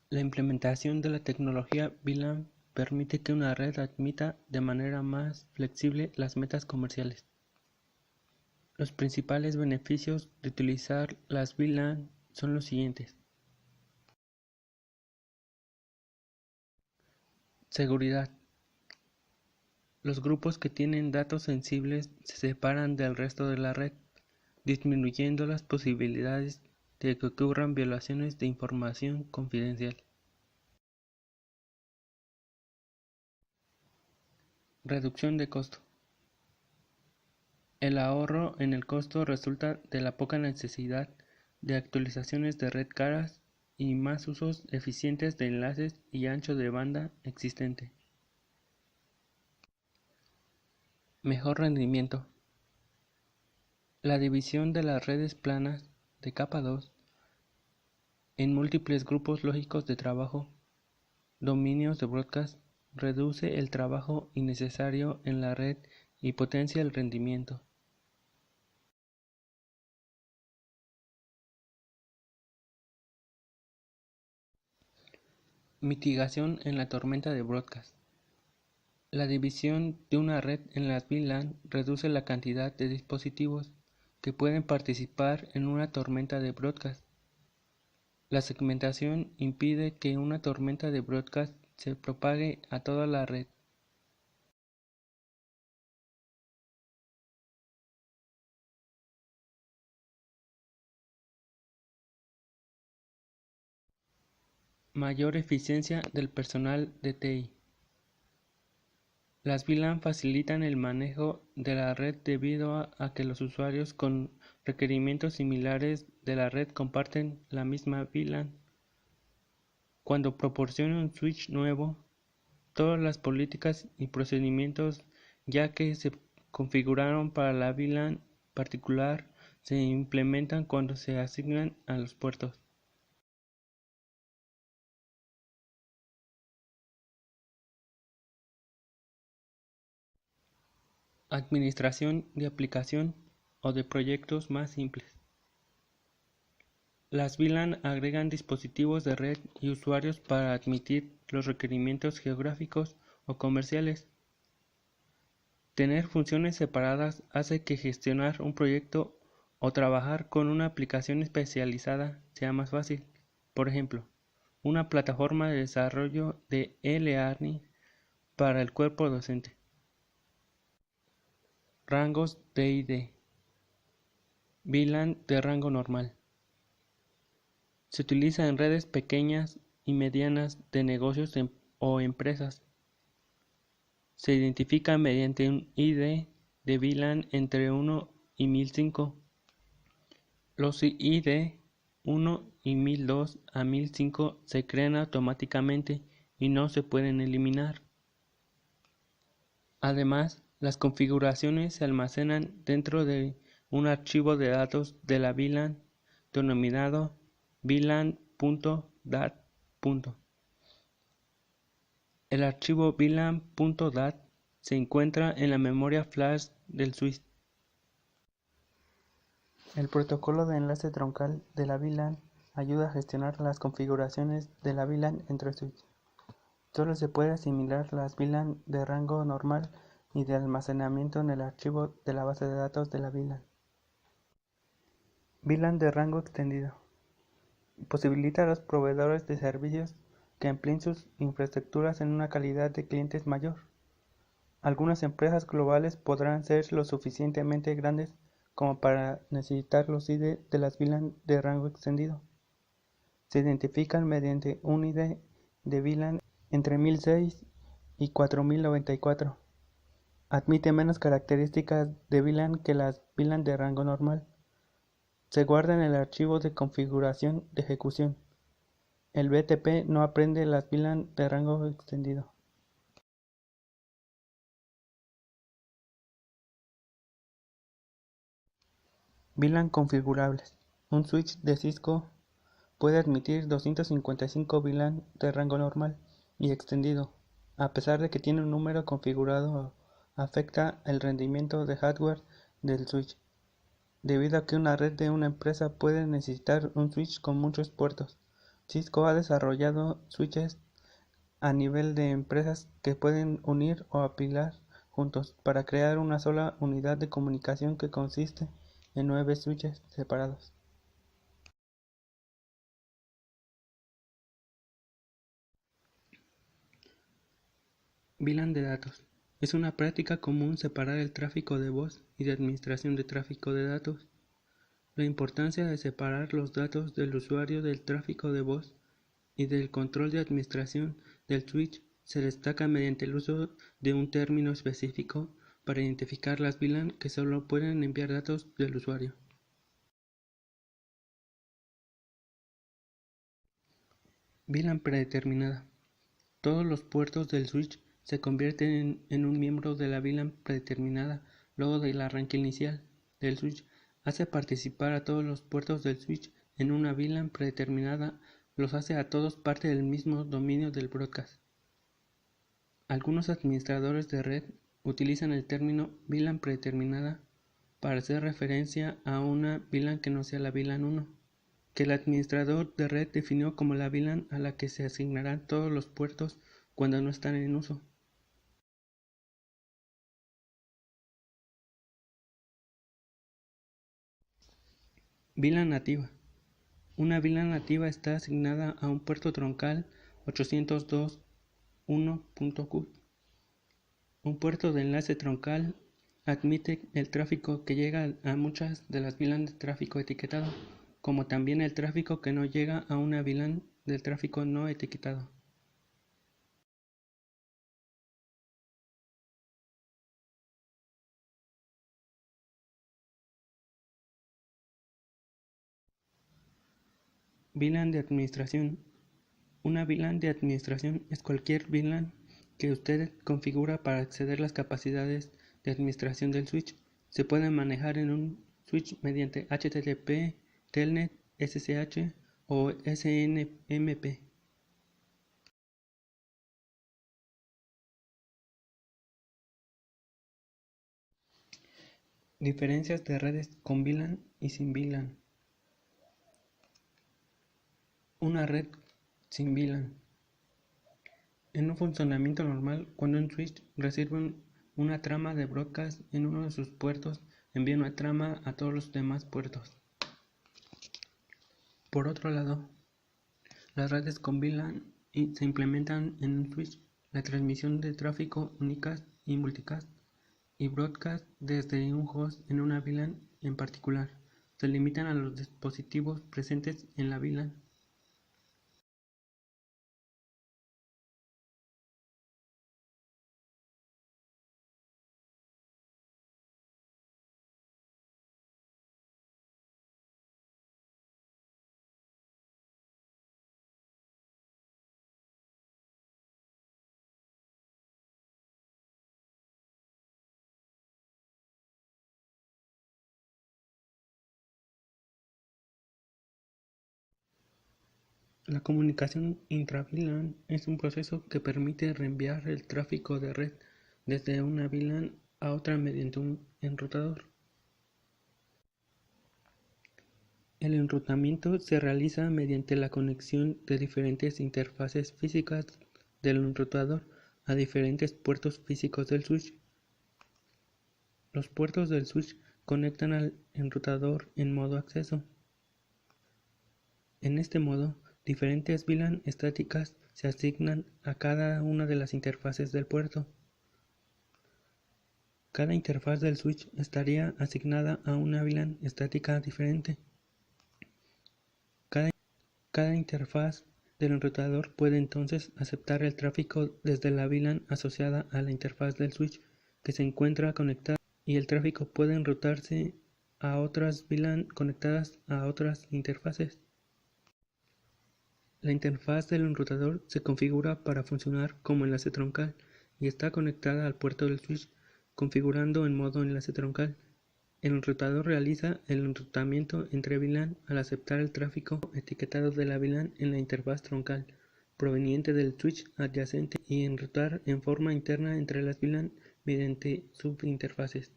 La implementación de la tecnología VLAN permite que una red admita de manera más flexible las metas comerciales. Los principales beneficios de utilizar las VLAN son los siguientes. Seguridad. Los grupos que tienen datos sensibles se separan del resto de la red, disminuyendo las posibilidades de que ocurran violaciones de información confidencial. Reducción de costo. El ahorro en el costo resulta de la poca necesidad de actualizaciones de red caras y más usos eficientes de enlaces y ancho de banda existente. Mejor rendimiento. La división de las redes planas de capa 2 en múltiples grupos lógicos de trabajo, dominios de broadcast, reduce el trabajo innecesario en la red y potencia el rendimiento. Mitigación en la tormenta de broadcast. La división de una red en las VLAN reduce la cantidad de dispositivos que pueden participar en una tormenta de broadcast. La segmentación impide que una tormenta de broadcast se propague a toda la red. Mayor eficiencia del personal de TI. Las VLAN facilitan el manejo de la red debido a que los usuarios con requerimientos similares de la red comparten la misma VLAN. Cuando proporciona un switch nuevo, todas las políticas y procedimientos ya que se configuraron para la VLAN particular se implementan cuando se asignan a los puertos. Administración de aplicación o de proyectos más simples. Las VLAN agregan dispositivos de red y usuarios para admitir los requerimientos geográficos o comerciales. Tener funciones separadas hace que gestionar un proyecto o trabajar con una aplicación especializada sea más fácil. Por ejemplo, una plataforma de desarrollo de e-learning para el cuerpo docente. Rangos DID. VLAN de rango normal. Se utiliza en redes pequeñas y medianas de negocios o empresas. Se identifica mediante un ID de VLAN entre 1 y 1005. Los ID 1 y 1002 a 1005 se crean automáticamente y no se pueden eliminar. Además, las configuraciones se almacenan dentro de un archivo de datos de la VLAN denominado VLAN.dat. El archivo VLAN.dat se encuentra en la memoria flash del switch. El protocolo de enlace troncal de la VLAN ayuda a gestionar las configuraciones de la VLAN entre switches. Solo se puede asimilar las VLAN de rango normal y de almacenamiento en el archivo de la base de datos de la VLAN. VLAN de rango extendido. Posibilita a los proveedores de servicios que amplíen sus infraestructuras en una calidad de clientes mayor. Algunas empresas globales podrán ser lo suficientemente grandes como para necesitar los ID de las VLAN de rango extendido. Se identifican mediante un ID de VLAN entre 1006 y 4094. Admite menos características de VLAN que las VLAN de rango normal. Se guarda en el archivo de configuración de ejecución. El BTP no aprende las VLAN de rango extendido. VLAN configurables. Un switch de Cisco puede admitir 255 VLAN de rango normal y extendido, a pesar de que tiene un número configurado afecta el rendimiento de hardware del switch, debido a que una red de una empresa puede necesitar un switch con muchos puertos. Cisco ha desarrollado switches a nivel de empresas que pueden unir o apilar juntos para crear una sola unidad de comunicación que consiste en 9 switches separados. VLAN de datos. Es una práctica común separar el tráfico de voz y de administración de tráfico de datos. La importancia de separar los datos del usuario del tráfico de voz y del control de administración del switch se destaca mediante el uso de un término específico para identificar las VLAN que solo pueden enviar datos del usuario. VLAN predeterminada. Todos los puertos del switch se convierten en un miembro de la VLAN predeterminada luego del arranque inicial del switch. Hace participar a todos los puertos del switch en una VLAN predeterminada, los hace a todos parte del mismo dominio del broadcast. Algunos administradores de red utilizan el término VLAN predeterminada para hacer referencia a una VLAN que no sea la VLAN 1, que el administrador de red definió como la VLAN a la que se asignarán todos los puertos cuando no están en uso. VLAN nativa. Una VLAN nativa está asignada a un puerto troncal 802.1.q. Un puerto de enlace troncal admite el tráfico que llega a muchas de las VLAN de tráfico etiquetado, como también el tráfico que no llega a una VLAN del tráfico no etiquetado. VLAN de administración. Una VLAN de administración es cualquier VLAN que usted configura para acceder a las capacidades de administración del switch. Se puede manejar en un switch mediante HTTP, Telnet, SSH o SNMP. Diferencias de redes con VLAN y sin VLAN. Una red sin VLAN. En un funcionamiento normal, cuando un switch recibe una trama de broadcast en uno de sus puertos, envía una trama a todos los demás puertos. Por otro lado, las redes con VLAN se implementan en un switch la transmisión de tráfico unicast y multicast y broadcast desde un host en una VLAN en particular. Se limitan a los dispositivos presentes en la VLAN. La comunicación intra-VLAN es un proceso que permite reenviar el tráfico de red desde una VLAN a otra mediante un enrutador. El enrutamiento se realiza mediante la conexión de diferentes interfaces físicas del enrutador a diferentes puertos físicos del switch. Los puertos del switch conectan al enrutador en modo acceso. En este modo, diferentes VLAN estáticas se asignan a cada una de las interfaces del puerto. Cada interfaz del switch estaría asignada a una VLAN estática diferente. Cada interfaz del enrutador puede entonces aceptar el tráfico desde la VLAN asociada a la interfaz del switch que se encuentra conectada, y el tráfico puede enrutarse a otras VLAN conectadas a otras interfaces. La interfaz del enrutador se configura para funcionar como enlace troncal y está conectada al puerto del switch, configurando en modo enlace troncal. El enrutador realiza el enrutamiento entre VLAN al aceptar el tráfico etiquetado de la VLAN en la interfaz troncal proveniente del switch adyacente y enrutar en forma interna entre las VLAN mediante subinterfaces.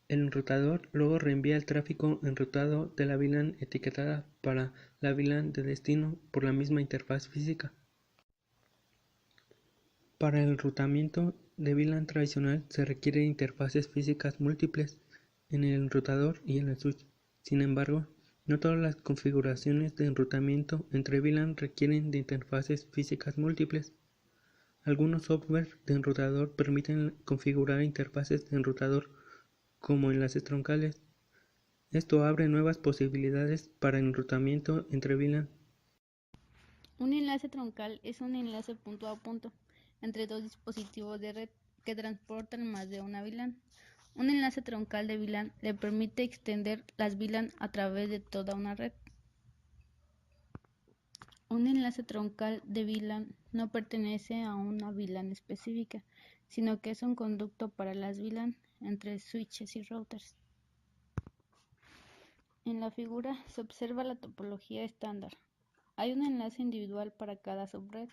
El enrutador luego reenvía el tráfico enrutado de la VLAN etiquetada para la VLAN de destino por la misma interfaz física. Para el enrutamiento de VLAN tradicional se requieren interfaces físicas múltiples en el enrutador y en el switch. Sin embargo, no todas las configuraciones de enrutamiento entre VLAN requieren de interfaces físicas múltiples. Algunos software de enrutador permiten configurar interfaces de enrutador como enlaces troncales. Esto abre nuevas posibilidades para enrutamiento entre VLAN. Un enlace troncal es un enlace punto a punto entre dos dispositivos de red que transportan más de una VLAN. Un enlace troncal de VLAN le permite extender las VLAN a través de toda una red. Un enlace troncal de VLAN no pertenece a una VLAN específica, sino que es un conducto para las VLAN entre switches y routers. En la figura se observa la topología estándar. Hay un enlace individual para cada subred.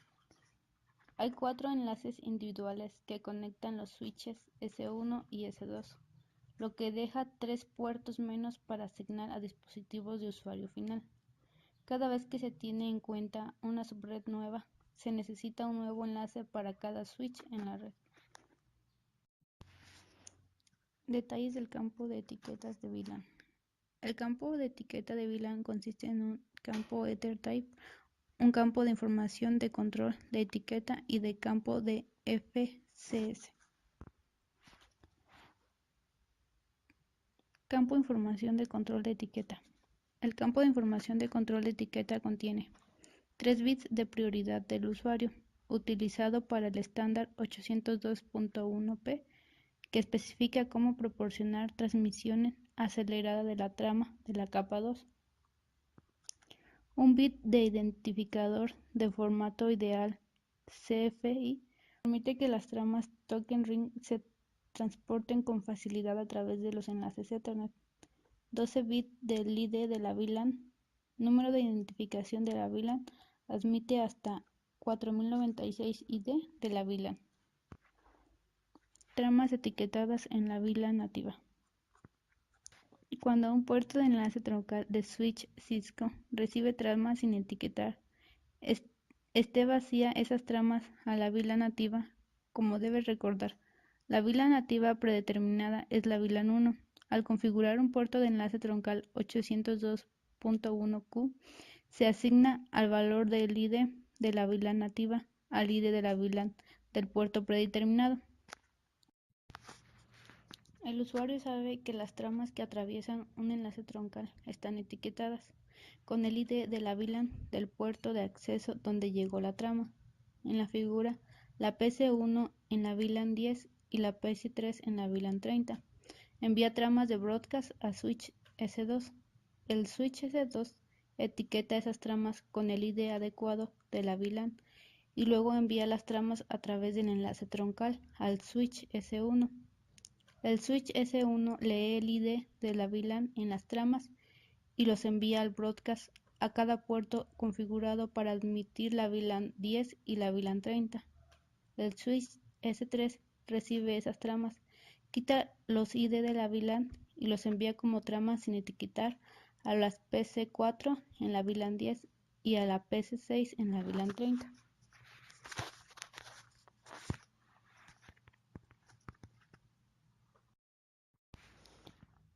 Hay 4 enlaces individuales que conectan los switches S1 y S2, lo que deja 3 puertos menos para asignar a dispositivos de usuario final. Cada vez que se tiene en cuenta una subred nueva, se necesita un nuevo enlace para cada switch en la red. Detalles del campo de etiquetas de VLAN. El campo de etiqueta de VLAN consiste en un campo EtherType, un campo de información de control de etiqueta y de campo de FCS. Campo de información de control de etiqueta. El campo de información de control de etiqueta contiene 3 bits de prioridad del usuario, utilizado para el estándar 802.1p, que especifica cómo proporcionar transmisión acelerada de la trama de la capa 2. Un bit de identificador de formato ideal CFI permite que las tramas token ring se transporten con facilidad a través de los enlaces Ethernet. 12 bits del ID de la VLAN. Número de identificación de la VLAN admite hasta 4096 ID de la VLAN. Tramas etiquetadas en la VLAN nativa. Cuando un puerto de enlace troncal de switch Cisco recibe tramas sin etiquetar, esté vacía esas tramas a la VLAN nativa, como debes recordar. La VLAN nativa predeterminada es la VLAN 1. Al configurar un puerto de enlace troncal 802.1q, se asigna al valor del ID de la VLAN nativa al ID de la VLAN del puerto predeterminado. El usuario sabe que las tramas que atraviesan un enlace troncal están etiquetadas con el ID de la VLAN del puerto de acceso donde llegó la trama. En la figura, la PC1 en la VLAN 10 y la PC3 en la VLAN 30 envía tramas de broadcast a switch S2. El switch S2 etiqueta esas tramas con el ID adecuado de la VLAN y luego envía las tramas a través del enlace troncal al switch S1. El switch S1 lee el ID de la VLAN en las tramas y los envía al broadcast a cada puerto configurado para admitir la VLAN 10 y la VLAN 30. El switch S3 recibe esas tramas, quita los ID de la VLAN y los envía como tramas sin etiquetar a las PC4 en la VLAN 10 y a la PC6 en la VLAN 30.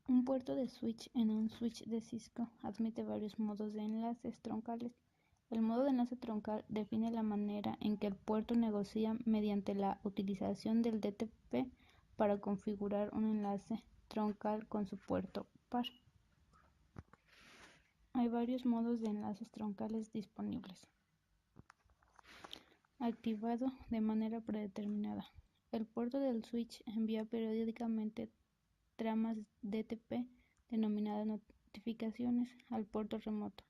Un puerto de switch en un switch de Cisco admite varios modos de enlaces troncales. El modo de enlace troncal define la manera en que el puerto negocia mediante la utilización del DTP para configurar un enlace troncal con su puerto par. Hay varios modos de enlaces troncales disponibles. Activado de manera predeterminada. El puerto del switch envía periódicamente tramas DTP denominadas notificaciones al puerto remoto.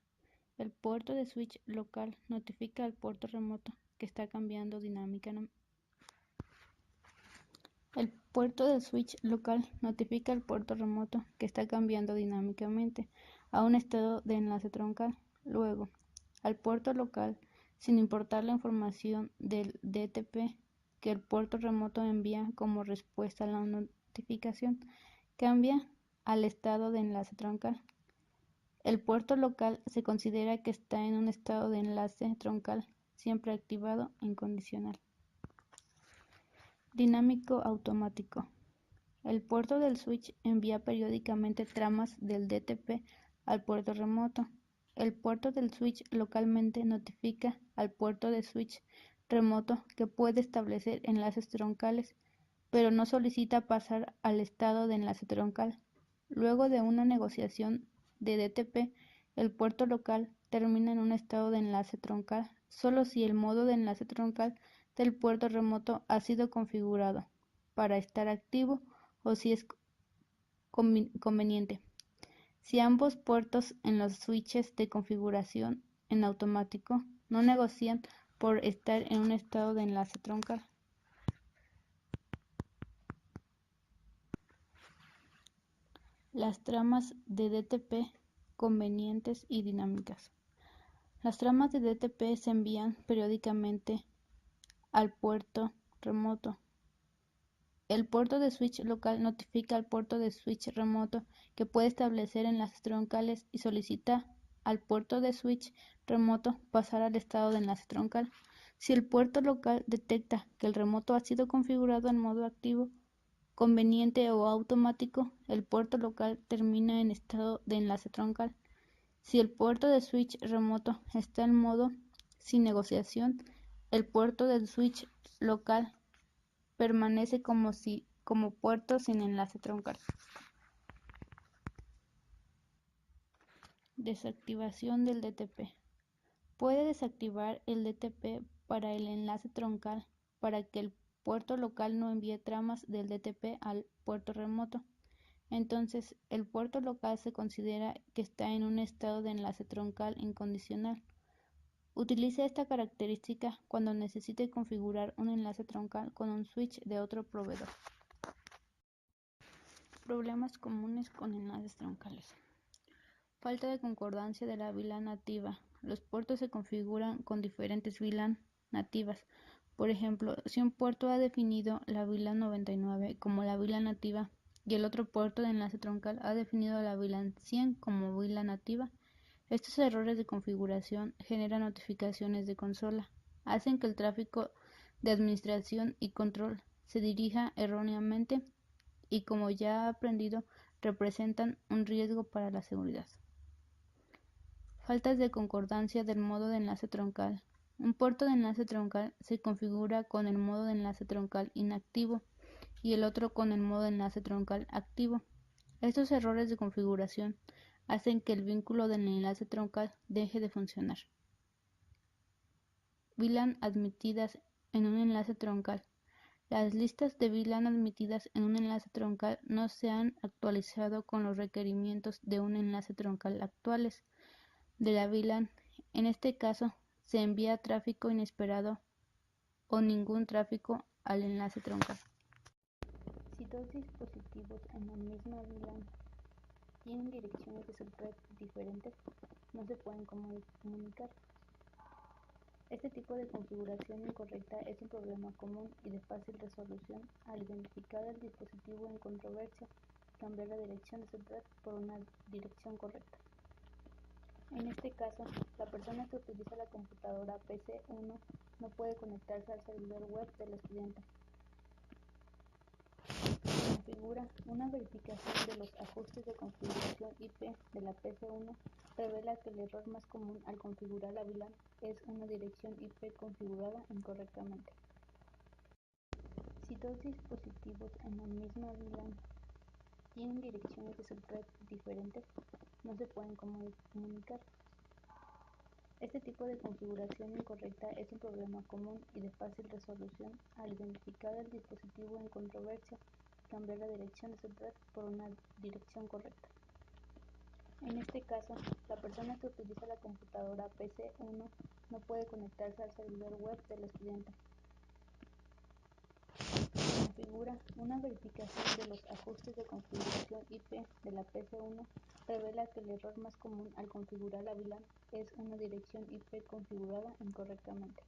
El puerto de switch local notifica al puerto remoto que está cambiando dinámicamente. El puerto de switch local notifica al puerto remoto que está cambiando dinámicamente a un estado de enlace troncal. Luego, al puerto local, sin importar la información del DTP que el puerto remoto envía como respuesta a la notificación, cambia al estado de enlace troncal. El puerto local se considera que está en un estado de enlace troncal siempre activado en condicional. Dinámico automático. El puerto del switch envía periódicamente tramas del DTP al puerto remoto. El puerto del switch localmente notifica al puerto de switch remoto que puede establecer enlaces troncales, pero no solicita pasar al estado de enlace troncal. Luego de una negociación de DTP, el puerto local termina en un estado de enlace troncal solo si el modo de enlace troncal del puerto remoto ha sido configurado para estar activo o si es conveniente. Si ambos puertos en los switches de configuración en automático no negocian por estar en un estado de enlace troncal. Las tramas de DTP convenientes y dinámicas. Las tramas de DTP se envían periódicamente al puerto remoto. El puerto de switch local notifica al puerto de switch remoto que puede establecer enlaces troncales y solicita al puerto de switch remoto pasar al estado de enlace troncal. Si el puerto local detecta que el remoto ha sido configurado en modo activo, conveniente o automático, el puerto local termina en estado de enlace troncal. Si el puerto de switch remoto está en modo sin negociación, el puerto del switch local permanece como puerto sin enlace troncal. Desactivación del DTP. Puede desactivar el DTP para el enlace troncal para que el puerto local no envíe tramas del DTP al puerto remoto. Entonces, el puerto local se considera que está en un estado de enlace troncal incondicional. Utilice esta característica cuando necesite configurar un enlace troncal con un switch de otro proveedor. Problemas comunes con enlaces troncales. Falta de concordancia de la VLAN nativa. Los puertos se configuran con diferentes VLAN nativas. Por ejemplo, si un puerto ha definido la VLAN 99 como la VLAN nativa y el otro puerto de enlace troncal ha definido la VLAN 100 como VLAN nativa, estos errores de configuración generan notificaciones de consola, hacen que el tráfico de administración y control se dirija erróneamente y, como ya ha aprendido, representan un riesgo para la seguridad. Faltas de concordancia del modo de enlace troncal. Un puerto de enlace troncal se configura con el modo de enlace troncal inactivo y el otro con el modo de enlace troncal activo. Estos errores de configuración hacen que el vínculo del enlace troncal deje de funcionar. VLAN admitidas en un enlace troncal. Las listas de VLAN admitidas en un enlace troncal no se han actualizado con los requerimientos de un enlace troncal actuales de la VLAN. En este caso, se envía tráfico inesperado o ningún tráfico al enlace troncal. Si dos dispositivos en la misma VLAN tienen direcciones de subred diferentes, no se pueden comunicar. Este tipo de configuración incorrecta es un problema común y de fácil resolución al identificar el dispositivo en controversia y cambiar la dirección de subred por una dirección correcta. En este caso, la persona que utiliza la computadora PC1 no puede conectarse al servidor web del estudiante. Configura. Una verificación de los ajustes de configuración IP de la PC1 revela que el error más común al configurar la VLAN es una dirección IP configurada incorrectamente. Si dos dispositivos en la misma VLAN tienen direcciones de subred diferentes, no se pueden comunicar. Este tipo de configuración incorrecta es un problema común y de fácil resolución al identificar el dispositivo en controversia y cambiar la dirección de subred por una dirección correcta. En este caso, la persona que utiliza la computadora PC1 no puede conectarse al servidor web del estudiante. Configura. Una verificación de los ajustes de configuración IP de la PC1 revela que el error más común al configurar la VLAN es una dirección IP configurada incorrectamente.